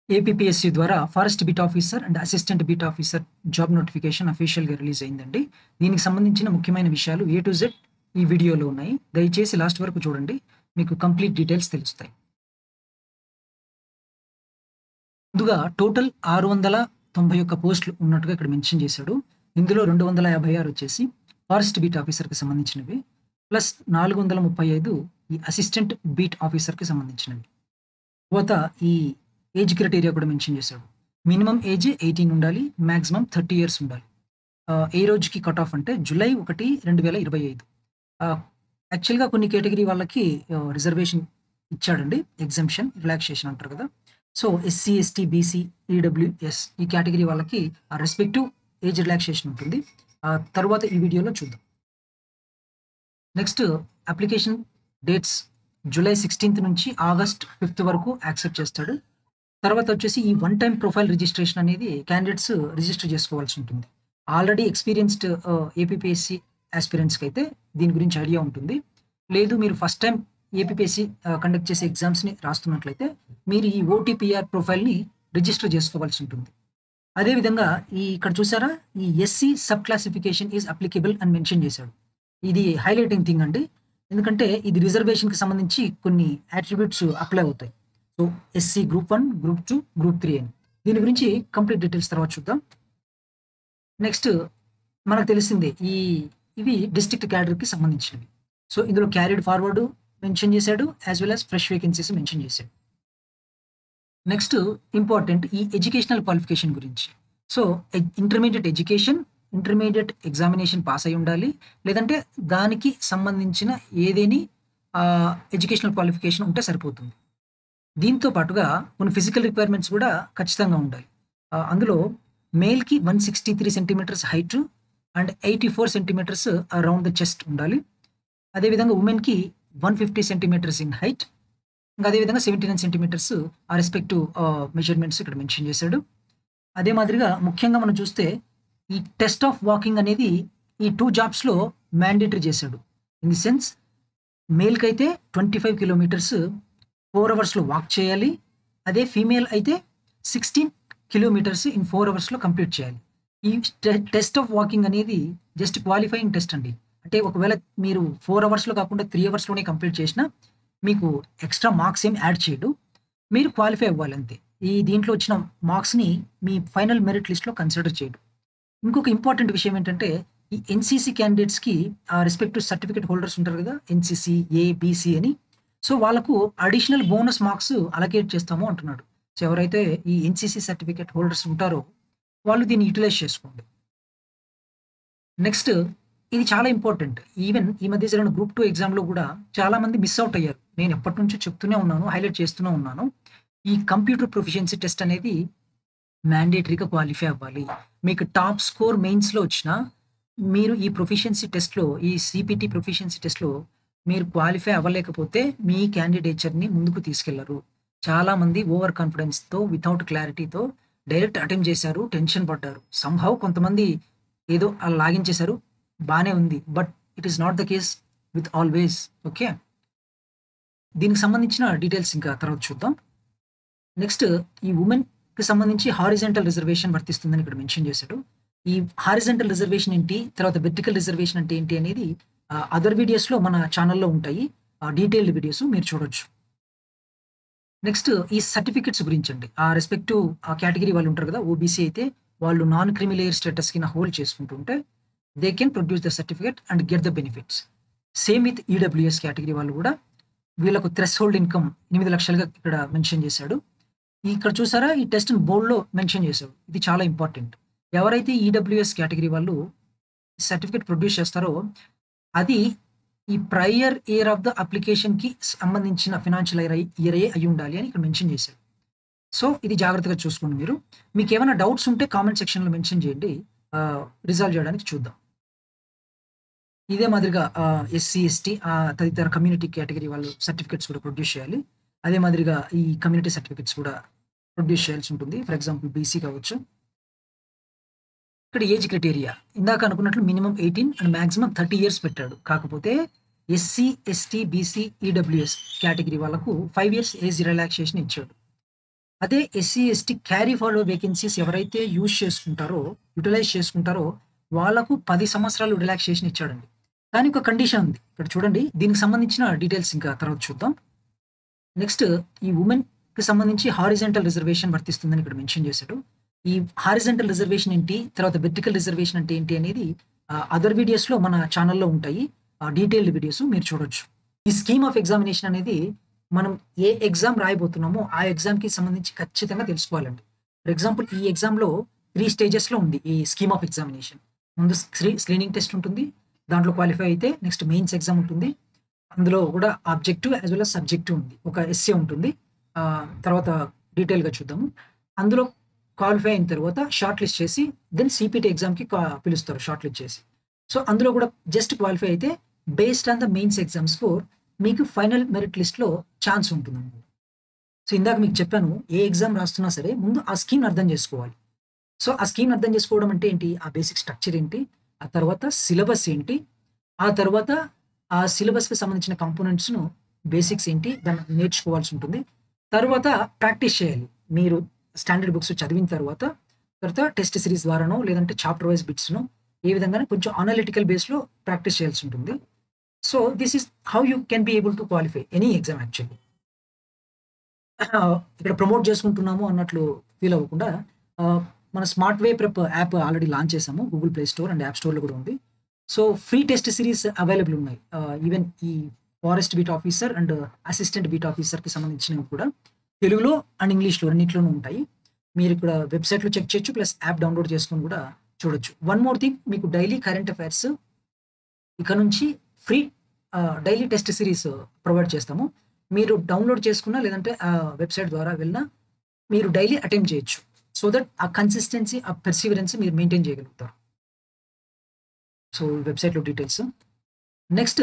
APPSC ద్వారా forest beat officer and assistant beat officer job notification అఫీషియల్‌గా release అయిందండి. దీనికి సంబంధించిన ముఖ్యమైన విషయాలు ఏ టు జెడ్ ఈ వీడియోలో ఉన్నాయి. దయచేసి లాస్ట్ వరకు చూడండి. మీకు కంప్లీట్ డీటెయిల్స్ తెలుస్తాయి. ముందుగా టోటల్ 691 పోస్టులు ఉన్నట్టుగా ఇక్కడ మెన్షన్ చేశాడు. ఇందులో 256 వచ్చేసి ఫారెస్ట్ బీట్ ఆఫీసర్‌కి సంబంధించినవి. ప్లస్ 435 ఈ అసిస్టెంట్ బీట్ ఆఫీసర్‌కి సంబంధించినవి. తర్వాత ఈ ఏజ్ క్రైటీరియా కూడా మెన్షన్ చేశాడు. మినిమమ్ ఏజ్ 18 ఉండాలి. మాక్సిమం 30 ఇయర్స్ ఉండాలి. ఏ రోజుకి కట్ ఆఫ్ అంటే జూలై 1, 2025. ఆహ్, యాక్చువల్‌గా కొన్ని కేటగిరీ వాళ్ళకి రిజర్వేషన్ ఇచ్చాడండి. ఎగ్జంప్షన్, రిలాక్సేషన్ అంటారు కదా! So, SC, ST, BC, EWS ఈ కేటగిరీ వాళ్ళకి ఆ రెస్పెక్టివ్ ఏజ్ రిలాక్సేషన్ ఉంటుంది. తరువాత ఈ వీడియోలో చూద్దాం. నెక్స్ట్ అప్లికేషన్ డేట్స్ జూలై 16 నుంచి ఆగస్ట్ 5 వరకు యాక్సెప్ట్ చేస్తాడు. తర్వాత వచ్చేసి ఈ వన్ టైమ్ ప్రొఫైల్ రిజిస్ట్రేషన్ అనేది క్యాండిడేట్స్ రిజిస్టర్ చేసుకోవాల్సి ఉంటుంది. ఆల్రెడీ ఎక్స్‌పీరియన్స్‌డ్ ఏపీపీఎస్సీ యాస్పిరెంట్స్‌కి అయితే దీని గురించి ఐడియా ఉంటుంది. లేదు మీరు ఫస్ట్ టైమ్ ఏపీపీఎస్సీ కండక్ట్ చేసే ఎగ్జామ్స్‌ని రాస్తున్నట్లయితే మీరు ఈ ఓటీపీఆర్ ప్రొఫైల్‌ని రిజిస్టర్ చేసుకోవాల్సి ఉంటుంది. అదే విధంగా ఇక్కడ చూసారా ఈ SC sub classification is applicable అని మెన్షన్ చేశాడు. ఇది హైలైటింగ్ థింగ్ అండి. ఎందుకంటే ఇది రిజర్వేషన్‌కి సంబంధించి కొన్ని అట్రిబ్యూట్స్ అప్లై అవుతాయి. So, SC group 1, group 2, group 3 అని. దీని గురించి కంప్లీట్ డీటెయిల్స్ తర్వాత చూద్దాం. నెక్స్ట్ మనకు తెలిసిందే ఇవి డిస్ట్రిక్ట్ క్యాడర్‌కి సంబంధించినవి. సో, ఇందులో క్యారీడ్ ఫార్వర్డ్ మెన్షన్ చేశాడు. As well as fresh vacancies mention చేశాడు. నెక్స్ట్ ఇంపార్టెంట్ ఈ ఎడ్యుకేషనల్ క్వాలిఫికేషన్ గురించి. So, intermediate education, intermediate examination pass అయ్యి ఉండాలి. లేదంటే దానికి సంబంధించిన ఏదేని ఎడ్యుకేషనల్ క్వాలిఫికేషన్ ఉంటే సరిపోతుంది. దీంతో పాటుగా కొన్ని ఫిజికల్ రిక్వైర్మెంట్స్ కూడా ఖచ్చితంగా ఉండాలి. అందులో మేల్‌కి 163 centimetres height and 84 centimetres around the chest ఉండాలి. అదేవిధంగా వుమెన్‌కి 150 సెంటీమీటర్స్ ఇన్ హైట్. ఇంకా అదేవిధంగా 79 సెంటీమీటర్స్ ఆ రెస్పెక్టివ్ మెజర్‌మెంట్స్ ఇక్కడ మెన్షన్ చేశాడు. అదే మాదిరిగా ముఖ్యంగా మనం చూస్తే ఈ టెస్ట్ ఆఫ్ వాకింగ్ అనేది ఈ 2 జాబ్స్‌లో మ్యాండేటరీ చేశాడు. ఇన్ ది సెన్స్ మేల్‌కైతే 25 కిలోమీటర్స్ 4 అవర్స్‌లో వాక్ చేయాలి. అదే ఫీమేల్ అయితే 16 కిలోమీటర్స్ ఇన్ 4 అవర్స్‌లో కంప్లీట్ చేయాలి. ఈ టెస్ట్ ఆఫ్ వాకింగ్ అనేది జస్ట్ క్వాలిఫైయింగ్ టెస్ట్ అండి. అంటే ఒకవేళ మీరు 4 అవర్స్‌లో కాకుండా 3 అవర్స్‌లోనే కంప్లీట్ చేసినా మీకు ఎక్స్‌ట్రా మార్క్స్ ఏమి యాడ్ చేయడు. మీరు క్వాలిఫై అవ్వాలి అంతే. దీంట్లో వచ్చిన మార్క్స్‌ని మీ ఫైనల్ మెరిట్ లిస్ట్‌లో కన్సిడర్ చేయడు. ఇంకొక ఇంపార్టెంట్ విషయం ఏంటంటే ఈ ఎన్‌సీసీ క్యాండిడేట్స్‌కి రెస్పెక్టివ్ సర్టిఫికేట్ హోల్డర్స్ ఉంటారు కదా! ఎన్‌సీసీ, ఏ, బీసీ అని. సో, వాళ్ళకు అడిషనల్ బోనస్ మార్క్స్ అలొకేట్ చేస్తాము అంటున్నాడు. సో, ఎవరైతే ఈ ఎన్‌సీసీ సర్టిఫికేట్ హోల్డర్స్ ఉంటారో వాళ్ళు దీన్ని యుటిలైజ్ చేసుకోండి. నెక్స్ట్ ఇది చాలా ఇంపార్టెంట్. ఈవెన్ ఈ మధ్య జరిగిన గ్రూప్ 2 ఎగ్జామ్‌లో కూడా చాలామంది మిస్ ఔట్ అయ్యారు. నేను ఎప్పటినుంచో చెప్తూనే ఉన్నాను. హైలైట్ చేస్తూనే ఉన్నాను. ఈ కంప్యూటర్ ప్రొఫిషియన్సీ టెస్ట్ అనేది మ్యాండేటరీగా క్వాలిఫై అవ్వాలి. మీకు టాప్ స్కోర్ మెయిన్స్‌లో వచ్చినా, మీరు ఈ ప్రొఫిషియన్సీ టెస్ట్‌లో ఈ సీపీటీ ప్రొఫిషియన్సీ టెస్ట్‌లో మీరు క్వాలిఫై అవ్వలేకపోతే మీ క్యాండిడేచర్‌ని ముందుకు తీసుకెళ్లరు. చాలామంది ఓవర్ కాన్ఫిడెన్స్‌తో, వితౌట్ క్లారిటీతో డైరెక్ట్ అటెంప్ట్ చేశారు. టెన్షన్ పడ్డారు. సంహౌ కొంతమంది ఏదో అలా లాగించేశారు. బానే ఉంది. But it is not the case with always. Okay. దీనికి సంబంధించిన డీటెయిల్స్ ఇంకా తర్వాత చూద్దాం. నెక్స్ట్ ఈ వుమెన్‌కి సంబంధించి హారిజాంటల్ రిజర్వేషన్ వర్తిస్తుందని ఇక్కడ మెన్షన్ చేశాడు. ఈ హారిజాంటల్ రిజర్వేషన్ ఏంటి? తర్వాత వెర్టికల్ రిజర్వేషన్ అంటే ఏంటి అనేది అదర్ వీడియోస్‌లో మన ఛానెల్‌లో ఉంటాయి. డీటెయిల్డ్ వీడియోస్ మీరు చూడొచ్చు. నెక్స్ట్ ఈ సర్టిఫికేట్స్ గురించండి. రెస్పెక్టివ్ కేటగిరీ వాళ్ళు ఉంటారు కదా! ఓబీసీ అయితే వాళ్ళు నాన్ క్రిమీ లేయర్ స్టేటస్ కింద హోల్డ్ చేసుకుంటుంటే they can produce the certificate and get the benefits. Same with EWS category వాళ్ళు కూడా వీళ్ళకు థ్రెషోల్డ్ ఇన్‌కమ్ 8,00,000గా ఇక్కడ మెన్షన్ చేశాడు. ఇక్కడ చూసారా ఈ టెస్ట్‌ని బోల్డ్‌లో మెన్షన్ చేశాడు. ఇది చాలా ఇంపార్టెంట్. ఎవరైతే ఈడబ్ల్యూఎస్ కేటగిరీ వాళ్ళు సర్టిఫికేట్ ప్రొడ్యూస్ చేస్తారో అది ఈ ప్రయర్ ఇయర్ ఆఫ్ ద అప్లికేషన్‌కి సంబంధించిన ఫైనాన్షియల్ ఇయరే అయ్యుండాలి అని ఇక్కడ మెన్షన్ చేశాడు. సో, ఇది జాగ్రత్తగా చూసుకోండి మీరు. మీకేమైనా డౌట్స్ ఉంటే కామెంట్ సెక్షన్‌లో మెన్షన్ చేయండి. రిజాల్వ్ చేయడానికి చూద్దాం. ఇదే మాదిరిగా ఎస్సీ, ఎస్టీ తదితర కమ్యూనిటీ కేటగిరీ వాళ్ళు సర్టిఫికేట్స్ కూడా ప్రొడ్యూస్ చేయాలి. అదే మాదిరిగా ఈ కమ్యూనిటీ సర్టిఫికేట్స్ కూడా ప్రొడ్యూస్ చేయాల్సి ఉంటుంది. ఫర్ ఎగ్జాంపుల్ బీసీ కావచ్చు. ఇక్కడ ఏజ్ క్రైటీరియా ఇందాక అనుకున్నట్లు మినిమమ్ 18 అండ్ మాక్సిమం 30 ఇయర్స్ పెట్టాడు. కాకపోతే SC, ST, BC, EWS category వాళ్ళకు 5 ఇయర్స్ ఏజ్ రిలాక్సేషన్ ఇచ్చాడు. అదే SC, ST carry forward vacancies ఎవరైతే యుటిలైజ్ చేసుకుంటారో వాళ్ళకు 10 సంవత్సరాలు రిలాక్సేషన్ ఇచ్చాడండి. కానీ ఒక కండిషన్ ఉంది. ఇక్కడ చూడండి దీనికి సంబంధించిన డీటెయిల్స్ ఇంకా తర్వాత చూద్దాం. నెక్స్ట్ ఈ వుమెన్‌కి సంబంధించి హారిజాంటల్ రిజర్వేషన్ వర్తిస్తుందని ఇక్కడ మెన్షన్ చేశాడు. ఈ హారిజాంటల్ రిజర్వేషన్ ఏంటి? తర్వాత వెర్టికల్ రిజర్వేషన్ అంటే ఏంటి అనేది అదర్ వీడియోస్‌లో మన ఛానెల్‌లో ఉంటాయి. డీటెయిల్డ్ వీడియోస్ మీరు చూడొచ్చు. ఈ స్కీమ్ ఆఫ్ ఎగ్జామినేషన్ అనేది మనం ఏ ఎగ్జామ్ రాయబోతున్నామో ఆ ఎగ్జామ్‌కి సంబంధించి ఖచ్చితంగా తెలుసుకోవాలండి. ఫర్ ఎగ్జాంపుల్ ఈ ఎగ్జామ్‌లో 3 స్టేజెస్‌లో ఉంది ఈ స్కీమ్ ఆఫ్ ఎగ్జామినేషన్. ముందు స్క్రీనింగ్ టెస్ట్ ఉంటుంది. దాంట్లో క్వాలిఫై అయితే నెక్స్ట్ మెయిన్స్ ఎగ్జామ్ ఉంటుంది. అందులో కూడా objective as well as subjective ఉంది. ఒక ఎస్సే ఉంటుంది. తర్వాత డీటెయిల్‌గా చూద్దాము. అందులో క్వాలిఫై అయిన తర్వాత షార్ట్ లిస్ట్ చేసి దెన్ సీపీటీ ఎగ్జామ్‌కి పిలుస్తారు షార్ట్ లిస్ట్ చేసి. సో, అందులో కూడా జస్ట్ క్వాలిఫై అయితే based on the mains exam score మీకు ఫైనల్ మెరిట్ లిస్ట్‌లో ఛాన్స్ ఉంటుందన్నమాట. సో, ఇందాక మీకు చెప్పాను ఏ ఎగ్జామ్ రాస్తున్నా సరే ముందు ఆ స్కీమ్‌ని అర్థం చేసుకోవాలి. సో, ఆ స్కీమ్‌ని అర్థం చేసుకోవడం అంటే ఏంటి? ఆ బేసిక్ స్ట్రక్చర్ ఏంటి? ఆ తర్వాత సిలబస్ ఏంటి? ఆ తర్వాత ఆ సిలబస్‌కి సంబంధించిన కాంపోనెంట్స్‌ను బేసిక్స్ ఏంటి? దాన్ని నేర్చుకోవాల్సి ఉంటుంది. తరువాత ప్రాక్టీస్ చేయాలి. మీరు స్టాండర్డ్ బుక్స్ చదివిన తర్వాత టెస్ట్ సిరీస్ ద్వారానో లేదంటే చాప్టర్ వైస్ బిట్స్‌నో ఏ విధంగానో కొంచెం అనలిటికల్ బేస్‌లో ప్రాక్టీస్ చేయాల్సి ఉంటుంది. So, this is how you can be able to qualify any exam actually. ఇక్కడ ప్రమోట్ చేసుకుంటున్నాము అన్నట్లు ఫీల్ అవ్వకుండా ఆహ్, మన smart way prep app already launch చేసాము. Google Play store and app స్టోర్‌లో కూడా ఉంది. So, free test series available ఉన్నాయి. ఈవెన్ ఈ forest beat officer and assistant beat ఆఫీసర్‌కి సంబంధించినవి కూడా తెలుగులో అండ్ ఇంగ్లీష్‌లో రెండిట్లోనూ ఉంటాయి. మీరు ఇక్కడ వెబ్‌సైట్‌లో చెక్ చేయొచ్చు. ప్లస్ యాప్ డౌన్‌లోడ్ చేసుకొని కూడా చూడొచ్చు. వన్ మోర్ థింగ్ మీకు డైలీ కరెంట్ అఫైర్స్ ఇక నుంచి free daily test series provide చేస్తాము. మీరు డౌన్‌లోడ్ చేసుకున్నా లేదంటే వెబ్‌సైట్ ద్వారా వెళ్ళినా మీరు డైలీ అటెంప్ట్ చేయొచ్చు. సో దట్ ఆ కన్సిస్టెన్సీ, ఆ పెర్సివరెన్స్ మీరు మెయింటైన్ చేయగలుగుతారు. సో, వెబ్‌సైట్‌లో డీటెయిల్స్. నెక్స్ట్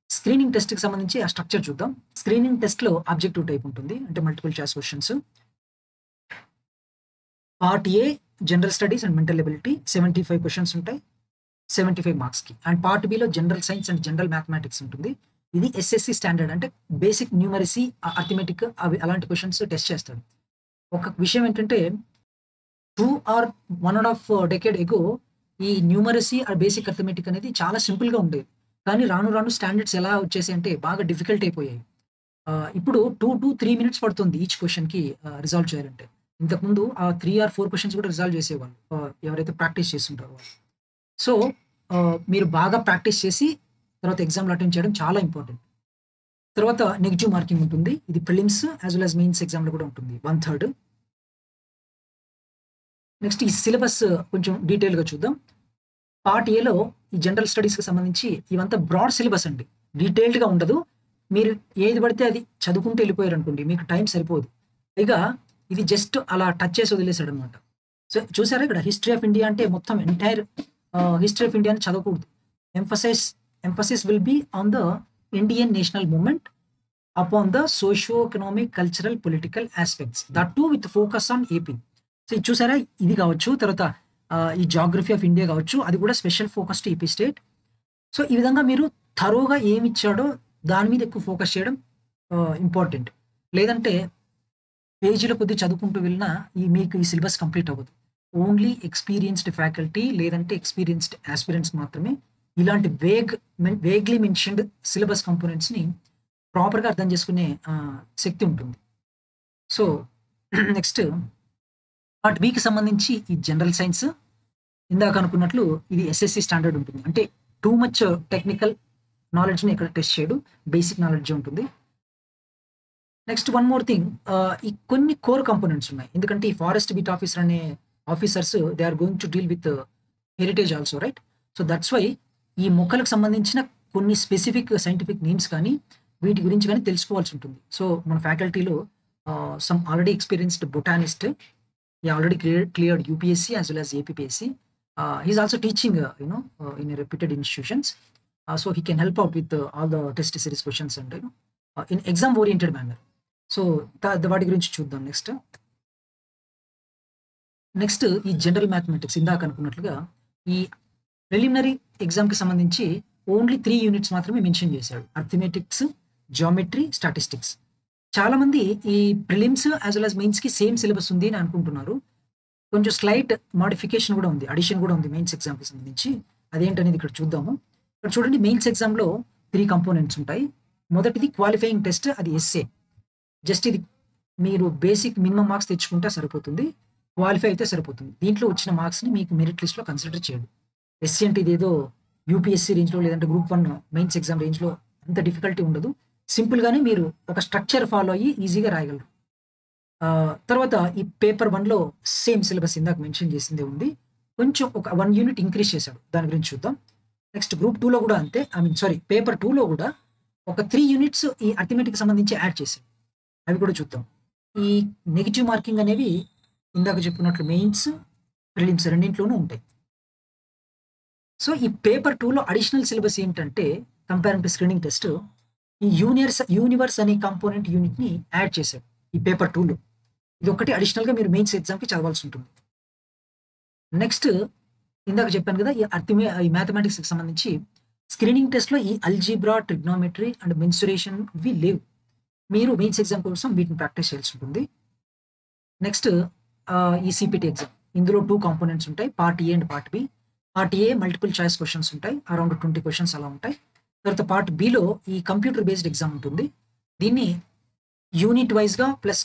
స్క్రీనింగ్ టెస్ట్‌కి సంబంధించి ఆ స్ట్రక్చర్ చూద్దాం. స్క్రీనింగ్ టెస్ట్‌లో ఆబ్జెక్టివ్ టైప్ ఉంటుంది. అంటే multiple choice questions. Part A general studies and mental ability 75 questions ఉంటాయి. 75 మార్క్స్‌కి. And part below general science and general mathematics ఉంటుంది. ఇది ఎస్ఎస్‌సి స్టాండర్డ్ అంటే బేసిక్ న్యూమరసీ, అర్థమెటిక్ అవి అలాంటి క్వెషన్స్ టెస్ట్ చేస్తాడు. ఒక విషయం ఏంటంటే 2 ఆర్ 1 ½ డెకేడ్ ఎగో ఈ న్యూమరసీ ఆర్ బేసిక్ అర్థమెటిక్ అనేది చాలా సింపుల్‌గా ఉండేది. కానీ రాను రాను స్టాండర్డ్స్ ఎలా వచ్చేసాయంటే బాగా డిఫికల్ట్ అయిపోయాయి. ఇప్పుడు 2-3 మినిట్స్ పడుతుంది ఈచ్ క్వెషన్‌కి రిజాల్వ్ చేయాలంటే. ఇంతకుముందు 3 ఆర్ 4 క్వెషన్స్ కూడా రిజాల్వ్ చేసేవాళ్ళు. ఎవరైతే ప్రాక్టీస్ చేస్తుంటారో వాళ్ళు. సో, మీరు బాగా ప్రాక్టీస్ చేసి తర్వాత ఎగ్జామ్‌లో అటెంప్ట్ చేయడం చాలా ఇంపార్టెంట్. తర్వాత నెగెటివ్ మార్కింగ్ ఉంటుంది. ఇది prelims as well as mains ఎగ్జామ్‌లో కూడా ఉంటుంది. 1/3. నెక్స్ట్ ఈ సిలబస్ కొంచెం డీటెయిల్‌గా చూద్దాం. పార్ట్ ఏలో ఈ జనరల్ స్టడీస్‌కి సంబంధించి ఇవంతా బ్రాడ్ సిలబస్ అండి. డీటెయిల్డ్‌గా ఉండదు. మీరు ఏది పడితే అది చదువుకుంటూ ఎళ్ళిపోయారనుకోండి మీకు టైం సరిపోదు. పైగా ఇది జస్ట్ అలా టచ్ చేసి వదిలేసాడనమాట. సో, చూసారా ఇక్కడ హిస్టరీ ఆఫ్ ఇండియా అంటే మొత్తం ఎంటైర్ హిస్టరీ ఆఫ్ ఇండియాని చదవకూడదు. Emphasise emphasis will be on the Indian national movement upon the socio economic, cultural, political aspects. That too with focus on AP. So, ఇది చూసారా ఇది కావచ్చు. తర్వాత ఈ జియోగ్రఫీ ఆఫ్ ఇండియా కావచ్చు. అది కూడా special focus to AP state. So, ఈ విధంగా మీరు థరోగా ఏమిచ్చాడో దాని మీద ఎక్కువ ఫోకస్ చేయడం ఇంపార్టెంట్. లేదంటే పేజీల కొద్దీ చదువుకుంటూ వెళ్ళినా మీకు ఈ సిలబస్ కంప్లీట్ అవ్వదు. ఓన్లీ ఎక్స్‌పీరియన్స్‌డ్ ఫ్యాకల్టీ లేదంటే ఎక్స్‌పీరియన్స్‌డ్ యాస్పిరెంట్స్ మాత్రమే ఇలాంటి వేగ్‌లీ మెన్షన్డ్ సిలబస్ కాంపోనెంట్స్‌ని ప్రాపర్‌గా అర్థం చేసుకునే శక్తి ఉంటుంది. సో, నెక్స్ట్ పార్ట్ బికి సంబంధించి ఈ జనరల్ సైన్స్ ఇందాక అనుకున్నట్లు ఇది ఎస్ఎస్‌సి స్టాండర్డ్ ఉంటుంది. అంటే టూ మచ్ టెక్నికల్ నాలెడ్జ్‌ని ఇక్కడ టెస్ట్ చేయడు. బేసిక్ నాలెడ్జే ఉంటుంది. నెక్స్ట్ వన్ మోర్ థింగ్ ఈ కొన్ని కోర్ కంపోనెంట్స్ ఉన్నాయి. ఎందుకంటే ఈ ఫారెస్ట్ బీట్ ఆఫీసర్ అనే officers they are going to deal with heritage also right. So, that's why ఈ మొక్కలకు సంబంధించిన కొన్ని స్పెసిఫిక్ సైంటిఫిక్ నేమ్స్ కానీ, వీటి గురించి గాని తెలుసుకోవాల్సి ఉంటుంది. సో, మన ఫ్యాకల్టీలో some already experienced botanist he already cleared UPSC as well as APPSC. He's also teaching, in a reputed institutions. So he can help out with all the test series questions and in exam oriented manner. So, వాటి గురించి చూద్దాం next. Next ఈ general mathematics ఇందాక అనుకున్నట్లుగా ఈ preliminary ఎగ్జామ్‌కి సంబంధించి only 3 units మాత్రమే మెన్షన్ చేశాడు. Arithmetics, geometry, statistics. చాలామంది ఈ ప్రిలిమ్స్ యాజ్ వెల్ యాజ్ మెయిన్స్‌కి సేమ్ సిలబస్ ఉంది అని అనుకుంటున్నారు. కొంచెం స్లైట్ మోడిఫికేషన్ కూడా ఉంది. అడిషన్ కూడా ఉంది మెయిన్స్ ఎగ్జామ్‌కి సంబంధించి. అదేంటనేది ఇక్కడ చూద్దాము. ఇక్కడ చూడండి మెయిన్స్ ఎగ్జామ్‌లో 3 కంపోనెంట్స్ ఉంటాయి. మొదటిది క్వాలిఫైయింగ్ టెస్ట్ అది ఎస్సే. జస్ట్ ఇది మీరు బేసిక్ మినిమమ్ మార్క్స్ తెచ్చుకుంటే సరిపోతుంది. క్వాలిఫై అయితే సరిపోతుంది. దీంట్లో వచ్చిన మార్క్స్‌ని మీకు మెరిట్ లిస్ట్‌లో కన్సిడర్ చేయరు. ఎస్సీ అంటే ఇదేదో యూపీఎస్సీ రేంజ్‌లో లేదంటే గ్రూప్ 1 మెయిన్స్ ఎగ్జామ్ రేంజ్‌లో అంత డిఫికల్టీ ఉండదు. సింపుల్‌గానే మీరు ఒక స్ట్రక్చర్ ఫాలో అయ్యి ఈజీగా రాయగలరు. తర్వాత ఈ పేపర్ 1లో సేమ్ సిలబస్ ఇందాక మెన్షన్ చేసిందే ఉంది. కొంచెం ఒక 1 యూనిట్ ఇంక్రీజ్ చేశాడు. దాని గురించి చూద్దాం. నెక్స్ట్ గ్రూప్ 2లో కూడా అంతే. పేపర్ 2లో కూడా ఒక 3 యూనిట్స్ ఈ అర్థమెటిక్‌కి సంబంధించి యాడ్ చేశాడు. అవి కూడా చూద్దాం. ఈ నెగెటివ్ మార్కింగ్ అనేవి ఇందాక చెప్పుకున్నట్లు మెయిన్స్, ప్రిలిమ్స్ రెండింట్లోనూ ఉంటాయి. సో, ఈ పేపర్ 2లో అడిషనల్ సిలబస్ ఏంటంటే కంపారిటివ్ స్క్రీనింగ్ టెస్ట్ ఈ యూనివర్స్ అనే కాంపోనెంట్ యూనిట్‌ని యాడ్ చేశాడు. ఈ పేపర్ 2లో. ఇదొక్కటి అడిషనల్‌గా మీరు మెయిన్స్ ఎగ్జామ్‌కి చదవాల్సి ఉంటుంది. నెక్స్ట్ ఇందాక చెప్పాను కదా! ఈ మ్యాథమెటిక్స్‌కి సంబంధించి స్క్రీనింగ్ టెస్ట్‌లో ఈ అల్జీబ్రా, ట్రిగ్నోమెట్రీ అండ్ మెన్సురేషన్ ఇవి లేవు. మీరు మెయిన్స్ ఎగ్జామ్ కోసం వీటిని ప్రాక్టీస్ చేయాల్సి ఉంటుంది. నెక్స్ట్ ఈ సీపీటీ ఎగ్జామ్. ఇందులో 2 కాంపోనెంట్స్ ఉంటాయి. Part A and part B. Part A multiple choice questions ఉంటాయి. అరౌండ్ 20 క్వెషన్స్ అలా ఉంటాయి. తర్వాత పార్ట్ బిలో ఈ కంప్యూటర్ బేస్డ్ ఎగ్జామ్ ఉంటుంది. దీన్ని యూనిట్ వైస్‌గా ప్లస్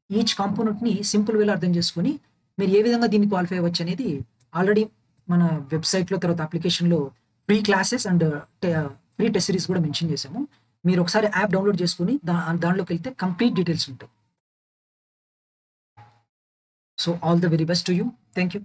ఈచ్ కాంపోనెంట్‌ని సింపుల్ వేలో అర్థం చేసుకొని మీరు ఏ విధంగా దీన్ని క్వాలిఫై అవ్వచ్చనేది ఆల్రెడీ మన వెబ్‌సైట్‌లో తర్వాత అప్లికేషన్‌లో free classes and free test series కూడా మెన్షన్ చేశాము. మీరు ఒకసారి యాప్ డౌన్‌లోడ్ చేసుకొని దాంట్లోకెళ్తే కంప్లీట్ డీటెయిల్స్ ఉంటాయి. So, all the very best to you. Thank you.